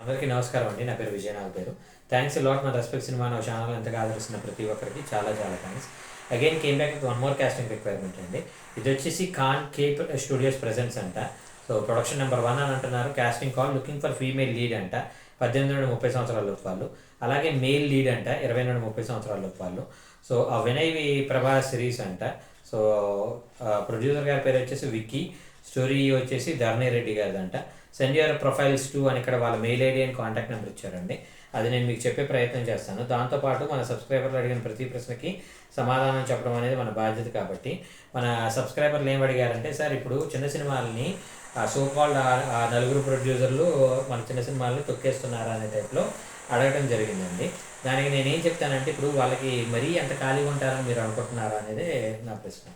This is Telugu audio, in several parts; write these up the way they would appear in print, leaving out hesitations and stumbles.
అందరికీ నమస్కారం అండి. నా పేరు విజయ్. నా పేరు థ్యాంక్స్ లాట్ మన రెస్పెక్ట్ సినిమా నా ఛానల్ ఎంతగా ఆదరిస్తున్న ప్రతి ఒక్కరికి చాలా చాలా thanks. Again came back with one more casting requirement అండి. ఇది వచ్చేసి ఖాన్ కేప్ స్టూడియోస్ ప్రెజెంట్స్ అంట. సో ప్రొడక్షన్ నెంబర్ 1 అని అంటున్నారు. Casting call looking for female lead అంట. 18 నుండి 30 సంవత్సరాల లోపు వాళ్ళు. అలాగే మేల్ లీడ్ అంట 20 నుండి 30 సంవత్సరాల లోపు వాళ్ళు. సో ఆ వినయ్ ప్రభాస్ సిరీస్ అంట. సో ప్రొడ్యూసర్ గారి పేరు వచ్చేసి విక్కీ. స్టోరీ వచ్చేసి ధర్నీ రెడ్డి గారిదంట. సెండ్ యువర్ ప్రొఫైల్స్ టు అని ఇక్కడ వాళ్ళ mail ID and contact number ఇచ్చారండి. అది నేను మీకు చెప్పే ప్రయత్నం చేస్తాను. దాంతోపాటు మన సబ్స్క్రైబర్లు అడిగిన ప్రతి ప్రశ్నకి సమాధానం చెప్పడం అనేది మన బాధ్యత. కాబట్టి మన సబ్స్క్రైబర్లు ఏం అడిగారంటే, సార్ ఇప్పుడు చిన్న సినిమాలని సో కాల్డ్ ఆ నలుగురు ప్రొడ్యూసర్లు మన చిన్న సినిమాలని తొక్కేస్తున్నారా అనే టైప్లో అడగడం జరిగిందండి. దానికి నేనేం చెప్తానంటే, ఇప్పుడు వాళ్ళకి మరీ ఎంత ఖాళీగా ఉంటారని మీరు అనుకుంటున్నారా అనేది నా ప్రశ్న.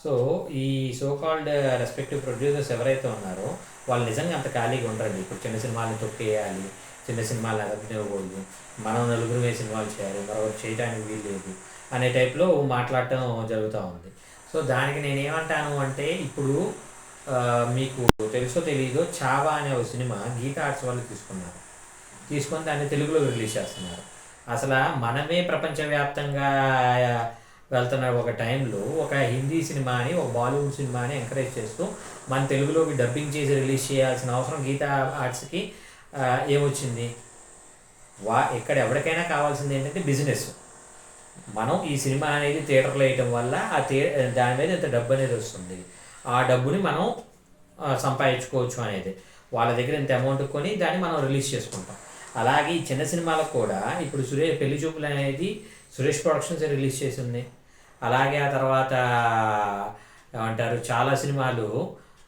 సో ఈ సో కాల్డ్ రెస్పెక్టివ్ ప్రొడ్యూసర్స్ ఎవరైతే ఉన్నారో వాళ్ళు నిజంగా అంత ఖాళీగా ఉండరండి. ఇప్పుడు చిన్న సినిమాలను తొక్కేయాలి, చిన్న సినిమాలు అదనివ్వకూడదు, మనం నలుగురు సినిమాలు చేయాలి, మరొకటి చేయడానికి వీలు లేదు అనే టైప్లో మాట్లాడటం జరుగుతూ ఉంది. సో దానికి నేనేమంటాను అంటే, ఇప్పుడు మీకు తెలుసో తెలీదో చావా అనే ఒక సినిమా గీతా ఆర్ట్స్ వాళ్ళు తీసుకొని దాన్ని తెలుగులో రిలీజ్ చేస్తున్నారు. అసలు మనమే ప్రపంచవ్యాప్తంగా వెళ్తున్న ఒక టైంలో ఒక హిందీ సినిమాని, ఒక బాలీవుడ్ సినిమాని ఎంకరేజ్ చేస్తూ మన తెలుగులోకి డబ్బింగ్ చేసి రిలీజ్ చేయాల్సిన అవసరం గీతా ఆర్ట్స్కి ఏమొచ్చింది? ఇక్కడ ఎవరికైనా కావాల్సింది ఏంటంటే బిజినెస్. మనం ఈ సినిమా అనేది థియేటర్లో వేయటం వల్ల దాని మీద ఇంత డబ్బు అనేది వస్తుంది. ఆ డబ్బుని మనం సంపాదించుకోవచ్చు అనేది. వాళ్ళ దగ్గర ఇంత అమౌంట్ కొని దాన్ని మనం రిలీజ్ చేసుకుంటాం. అలాగే ఈ చిన్న సినిమాలకు కూడా ఇప్పుడు పెళ్లి చూపులు అనేది సురేష్ ప్రొడక్షన్స్ రిలీజ్ చేసింది. అలాగే ఆ తర్వాత ఏమంటారు, చాలా సినిమాలు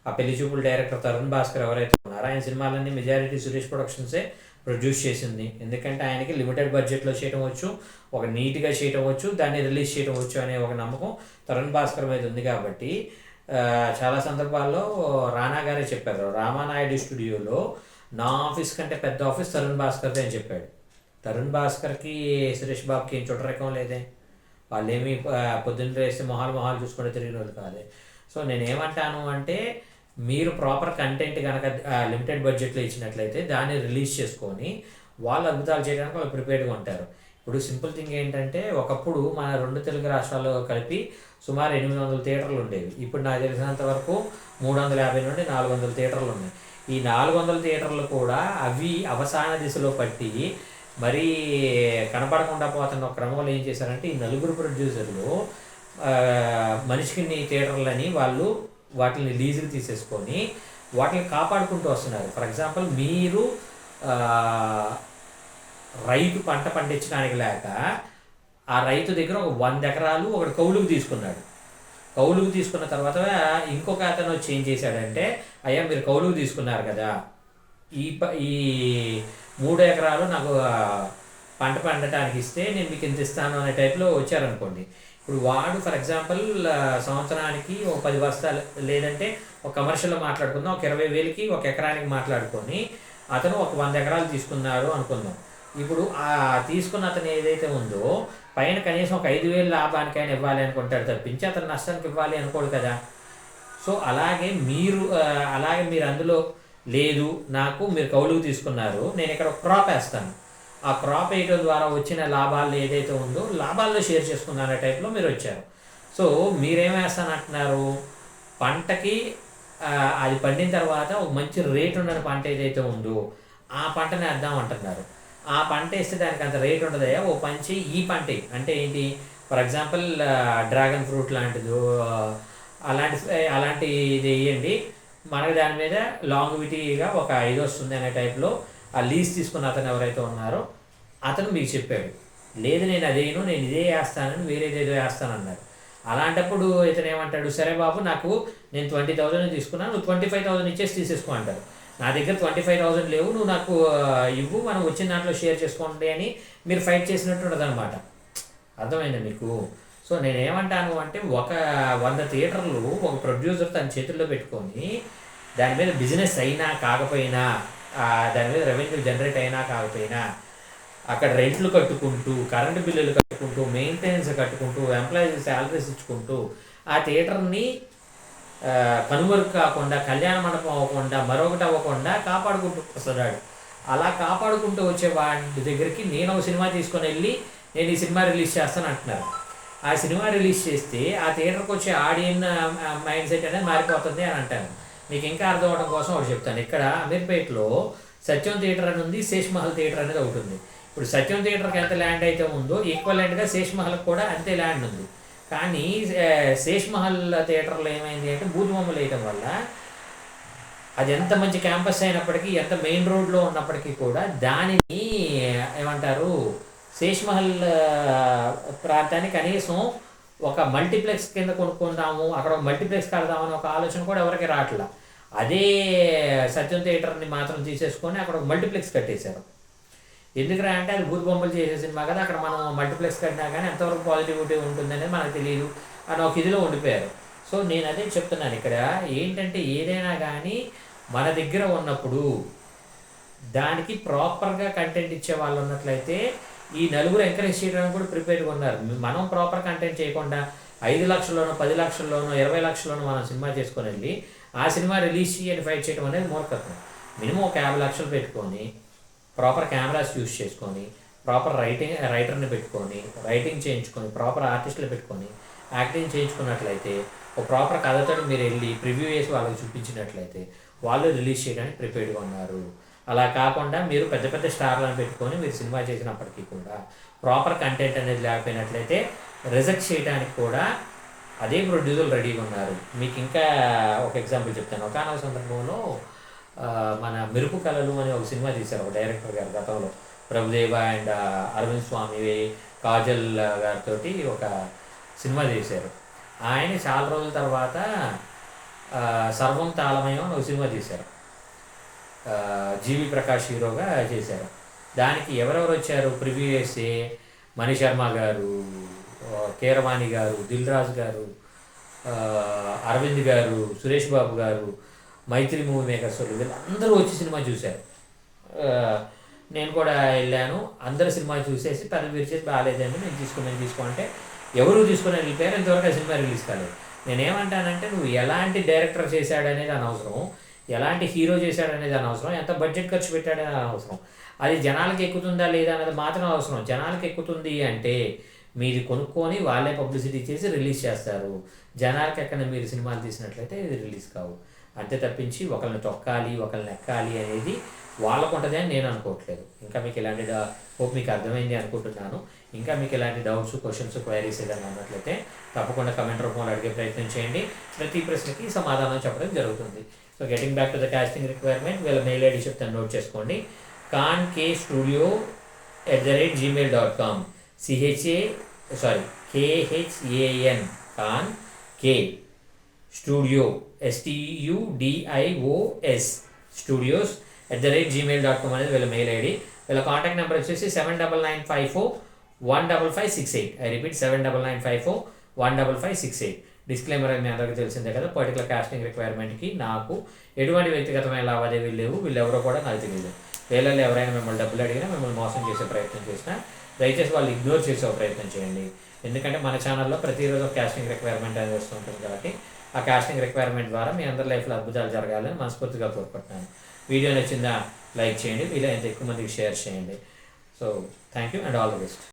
ఆ పెళ్లి చూపుల డైరెక్టర్ తరుణ్ భాస్కర్ ఎవరైతే ఉన్నారో ఆయన సినిమాలన్నీ మెజారిటీ సురేష్ ప్రొడక్షన్సే ప్రొడ్యూస్ చేసింది. ఎందుకంటే ఆయనకి లిమిటెడ్ బడ్జెట్లో చేయడం వచ్చు, ఒక నీట్గా చేయడం వచ్చు, దాన్ని రిలీజ్ చేయడం వచ్చు అనే ఒక నమ్మకం తరుణ్ భాస్కర్ మీద ఉంది. కాబట్టి చాలా సందర్భాల్లో రానా గారే చెప్పారు, రామానాయుడు స్టూడియోలో నా ఆఫీస్ కంటే పెద్ద ఆఫీస్ తరుణ్ భాస్కర్దే అని చెప్పాడు. తరుణ్ భాస్కర్కి సురేష్ బాబుకి ఏం చుట్టరకం లేదే. వాళ్ళేమి పొద్దున్న వేస్తే మొహాలు చూసుకుంటే తిరిగిన వాళ్ళు కాదే. సో నేనేమంటాను అంటే, మీరు ప్రాపర్ కంటెంట్ కనుక లిమిటెడ్ బడ్జెట్లో ఇచ్చినట్లయితే దాన్ని రిలీజ్ చేసుకొని వాళ్ళు అద్భుతాలు చేయడానికి వాళ్ళు ప్రిపేర్డ్గా ఉంటారు. ఇప్పుడు సింపుల్ థింగ్ ఏంటంటే, ఒకప్పుడు మన 2 తెలుగు రాష్ట్రాల్లో కలిపి సుమారు 800 థియేటర్లు ఉండేవి. ఇప్పుడు నాకు తెలిసినంత వరకు 350 నుండి 400 థియేటర్లు ఉన్నాయి. ఈ 400 థియేటర్లు కూడా అవి అవసాన దిశలో పట్టి మరీ కనపడకుండా పోతున్న ఒక క్రమంలో ఏం చేశారంటే, ఈ నలుగురు ప్రొడ్యూసర్లు మనిషికి థియేటర్లని వాళ్ళు వాటిని లీజుకి తీసేసుకొని వాటిని కాపాడుకుంటూ వస్తున్నారు. ఫర్ ఎగ్జాంపుల్, మీరు రైతు పంట పండించడానికి లేక ఆ రైతు దగ్గర ఒక 100 ఎకరాలు ఒకటి కౌలుకు తీసుకున్నాడు. కౌలుకు తీసుకున్న తర్వాత ఇంకొక అతను వచ్చి ఏం చేశాడంటే, అయ్యా మీరు కౌలుకు తీసుకున్నారు కదా, ఈ 3 ఎకరాలు నాకు పంట పండటానికి ఇస్తే నేను మీకు ఇంత ఇస్తాను అనే టైప్లో వచ్చారనుకోండి. ఇప్పుడు వాడు ఫర్ ఎగ్జాంపుల్ సంవత్సరానికి ఒక 10 బస్తాలు, లేదంటే ఒక కమర్షియల్లో మాట్లాడుకుందాం, ఒక 20,000కి ఒక ఎకరానికి మాట్లాడుకొని అతను ఒక 100 ఎకరాలు తీసుకున్నారు అనుకుందాం. ఇప్పుడు ఆ తీసుకున్న అతను ఏదైతే ఉందో పైన కనీసం ఒక 5,000 లాభానికైనా ఇవ్వాలి అనుకుంటాడు తప్పించి అతను నష్టానికి ఇవ్వాలి అనుకోడు కదా. సో అలాగే మీరు అందులో లేదు, నాకు మీరు కౌలుకు తీసుకున్నారు, నేను ఇక్కడ క్రాప్ వేస్తాను, ఆ క్రాప్ వేయడం ద్వారా వచ్చిన లాభాలు ఏదైతే ఉందో లాభాల్లో షేర్ చేసుకుందాం అనే టైప్లో మీరు వచ్చారు. సో మీరేమేస్తానంటున్నారు, పంటకి అది పండిన తర్వాత ఒక మంచి రేట్ ఉండని పంట ఏదైతే ఉందో ఆ పంటని వేద్దాం అంటున్నారు. ఆ పంట వేస్తే దానికి అంత రేట్ ఉండదయా, ఓ పంచి ఈ పంట అంటే ఏంటి, ఫర్ ఎగ్జాంపుల్ డ్రాగన్ ఫ్రూట్ లాంటిదో అలాంటిది వేయండి, మనకి దాని మీద లాంగ్విటీగా ఒక 5 వస్తుంది అనే టైప్లో ఆ లీజ్ తీసుకున్న అతను ఎవరైతే ఉన్నారో అతను మీకు చెప్పాడు. లేదు నేను అదేను, నేను ఇదే వేస్తానని వేరేదేదో వేస్తానన్నారు. అలాంటప్పుడు ఇతను ఏమంటాడు, సరే బాబు నేను 20,000 తీసుకున్నాను, నువ్వు 25,000 ఇచ్చేసి తీసేసుకో అంటారు. నా దగ్గర 25,000 లేవు, నువ్వు నాకు ఇవ్వు, మనం వచ్చిన దాంట్లో షేర్ చేసుకోండి అని మీరు ఫైట్ చేసినట్టు ఉండదు అనమాట. అర్థమైందా మీకు? సో నేనేమంటాను అంటే, ఒక 100 థియేటర్లు ఒక ప్రొడ్యూసర్ తన చేతుల్లో పెట్టుకొని దాని మీద బిజినెస్ అయినా కాకపోయినా, దాని మీద రెవెన్యూ జనరేట్ అయినా కాకపోయినా, అక్కడ రెంట్లు కట్టుకుంటూ, కరెంటు బిల్లులు కట్టుకుంటూ, మెయింటెనెన్స్ కట్టుకుంటూ, ఎంప్లాయీస్ శాలరీస్ ఇచ్చుకుంటూ ఆ థియేటర్ని కనుమరుగు కాకుండా, కళ్యాణ మండపం అవ్వకుండా, మరొకటి అవ్వకుండా కాపాడుకుంటూ వస్తున్నాడు. అలా కాపాడుకుంటూ వచ్చే వాడి దగ్గరికి నేను ఒక సినిమా తీసుకొని వెళ్ళి నేను ఈ సినిమా రిలీజ్ చేస్తాను అంటున్నారు. ఆ సినిమా రిలీజ్ చేస్తే ఆ థియేటర్కి వచ్చే ఆడియన్ మైండ్ సెట్ అనేది మారిపోతుంది అని అంటాను. మీకు ఇంకా అర్థం అవడం కోసం ఒకటి చెప్తాను. ఇక్కడ అమీర్పేటలో సత్యం థియేటర్ అని ఉంది, శేష్ మహల్ థియేటర్ అనేది ఒకటి ఉంది. ఇప్పుడు సత్యం థియేటర్కి ఎంత ల్యాండ్ అయితే ఉందో ఈక్వలెంట్గా శేష్ మహల్కి కూడా అంతే ల్యాండ్ ఉంది. కానీ శేష్ మహల్ థియేటర్లో ఏమైంది అంటే బూతు బొమ్మలు వేయటం వల్ల అది ఎంత మంచి క్యాంపస్ అయినప్పటికీ, ఎంత మెయిన్ రోడ్లో ఉన్నప్పటికీ కూడా దానిని ఏమంటారు, శేష్ మహల్ ప్రాంతాన్ని కనీసం ఒక మల్టీప్లెక్స్ కింద కొనుక్కుందాము, అక్కడ ఒక మల్టీప్లెక్స్ కడదామని ఒక ఆలోచన కూడా ఎవరికి రావట్లా. అదే సత్యం థియేటర్ని మాత్రం తీసేసుకొని అక్కడ ఒక మల్టీప్లెక్స్ కట్టేశారు. ఎందుకురా అంటే అది భూత బొమ్మలు చేసే సినిమా కదా, అక్కడ మనం మల్టీప్లెక్స్ కట్టినా కానీ ఎంతవరకు పాజిటివిటీ ఉంటుందనేది మనకు తెలియదు అని ఒక ఇదిలో ఉండిపోయారు. సో నేను అదే చెప్తున్నాను, ఇక్కడ ఏంటంటే ఏదైనా కానీ మన దగ్గర ఉన్నప్పుడు దానికి ప్రాపర్గా కంటెంట్ ఇచ్చే వాళ్ళు ఉన్నట్లయితే ఈ నలుగురు ఎంకరేజ్ చేయడానికి కూడా ప్రిపేర్గా ఉన్నారు. మనం ప్రాపర్ కంటెంట్ చేయకుండా 5 లక్షల్లోనో 10 లక్షల్లోనో 20 లక్షల్లోనో మనం సినిమా చేసుకొని వెళ్ళి ఆ సినిమా రిలీజ్ చేయని ఫైట్ చేయడం అనేది మూర్ఖత్వం. మినిమం ఒక 50 లక్షలు పెట్టుకొని ప్రాపర్ కెమెరాస్ యూస్ చేసుకొని, ప్రాపర్ రైటర్ని పెట్టుకొని, రైటింగ్ చేయించుకొని, ప్రాపర్ ఆర్టిస్టులు పెట్టుకొని యాక్టింగ్ చేయించుకున్నట్లయితే, ఒక ప్రాపర్ కథతో మీరు వెళ్ళి ప్రివ్యూ చేసి వాళ్ళకి చూపించినట్లయితే వాళ్ళు రిలీజ్ చేయడానికి ప్రిపేర్డ్గా ఉన్నారు. అలా కాకుండా మీరు పెద్ద పెద్ద స్టార్లను పెట్టుకొని మీరు సినిమా చేసినప్పటికీ కూడా ప్రాపర్ కంటెంట్ అనేది లేకపోయినట్లయితే రిజెక్ట్ చేయడానికి కూడా అదే ప్రొడ్యూసర్లు రెడీగా ఉన్నారు. మీకు ఇంకా ఒక ఎగ్జాంపుల్ చెప్తాను. ఒకనొక సందర్భంలో మన మెరుపు కళలు అనే ఒక సినిమా తీశారు ఒక డైరెక్టర్ గారు గతంలో, ప్రభుదేవ అండ్ అరవింద్ స్వామి, కాజల్ గారితో ఒక సినిమా తీశారు. ఆయన చాలా రోజుల తర్వాత సర్వం తాళమయం అని ఒక సినిమా తీశారు. జీవి ప్రకాష్ హీరోగా చేశారు. దానికి ఎవరెవరు వచ్చారు ప్రివ్యూ చేసి, మణి శర్మ గారు, కీరవాణి గారు, దిల్ రాజు గారు, అరవింద్ గారు, సురేష్ బాబు గారు, మైత్రి మూవీ మేకర్స్ వీళ్ళందరూ వచ్చి సినిమా చూశారు. నేను కూడా వెళ్ళాను. అందరు సినిమా చూసేసి పెద్ద విరిచేసి బాగాలేదండి నేను తీసుకోమంటే ఎవరు తీసుకుని వెళ్ళిపోయారు. ఇంతవరకు ఆ సినిమా రిలీజ్ కాలేదు. నేనేమంటానంటే నువ్వు ఎలాంటి డైరెక్టర్ చేశాడనేది అనవసరం, ఎలాంటి హీరో చేశాడనేది అనవసరం, ఎంత బడ్జెట్ ఖర్చు పెట్టాడనేది అనవసరం, అది జనాలకి ఎక్కుతుందా లేదా అనేది మాత్రం అవసరం. జనాలకి ఎక్కుతుంది అంటే మీది కొనుక్కొని వాళ్ళే పబ్లిసిటీ చేసి రిలీజ్ చేస్తారు. జనాలకి ఎక్కడ మీరు సినిమాలు తీసినట్లయితే ఇది రిలీజ్ కావు. అంతే తప్పించి ఒకరిని తొక్కాలి, ఒకరిని ఎక్కాలి అనేది వాళ్ళకు ఉంటుంది అని నేను అనుకోవట్లేదు. ఇంకా మీకు ఇలాంటి హోప్ మీకు అర్థమైంది అనుకుంటున్నాను. ఇంకా మీకు ఇలాంటి డౌట్స్, క్వశ్చన్స్, క్వైరీస్ ఏదైనా ఉన్నట్లయితే తప్పకుండా కమెంట్ రూపంలో అడిగే ప్రయత్నం చేయండి. ప్రతి ప్రశ్నకి సమాధానం చెప్పడం జరుగుతుంది. So getting back to the casting requirement, వీళ్ళ మెయిల్ ఐడి చెప్తాను, నోట్ చేసుకోండి. khanstudio@gmail.com KHAN Khan K studio STUDIOS studios@gmail.com అనేది వీళ్ళ మెయిల్ ఐడి. వీళ్ళ కాంటాక్ట్ నెంబర్ వచ్చేసి 7995415568. I repeat 7995415568. డిస్క్లైమర్ అని మీ అందరికీ తెలిసిందే కదా. పర్టికులర్ కాస్టింగ్ రిక్వైర్మెంట్కి నాకు ఎటువంటి వ్యక్తిగతమైన లావాదేవీలు లేవు. వీళ్ళెవరో కూడా నాకు తెలియదు. వీళ్ళలో ఎవరైనా మిమ్మల్ని డబ్బులు అడిగినా, మిమ్మల్ని మోసం చేసే ప్రయత్నం చేసినా దయచేసి వాళ్ళు ఇగ్నోర్ చేసే ప్రయత్నం చేయండి. ఎందుకంటే మన ఛానల్లో ప్రతిరోజు కాస్టింగ్ రిక్వైర్మెంట్ అనేది వస్తుంటుంది కాబట్టి ఆ కాస్టింగ్ రిక్వైర్మెంట్ ద్వారా మీ అందరి లైఫ్లో అద్భుతాలు జరగాలని మనస్ఫూర్తిగా కోరుకుంటున్నాను. వీడియో నచ్చిందా లైక్ చేయండి, వీలైనంత ఎక్కువ మందికి షేర్ చేయండి. So thank you and all the best.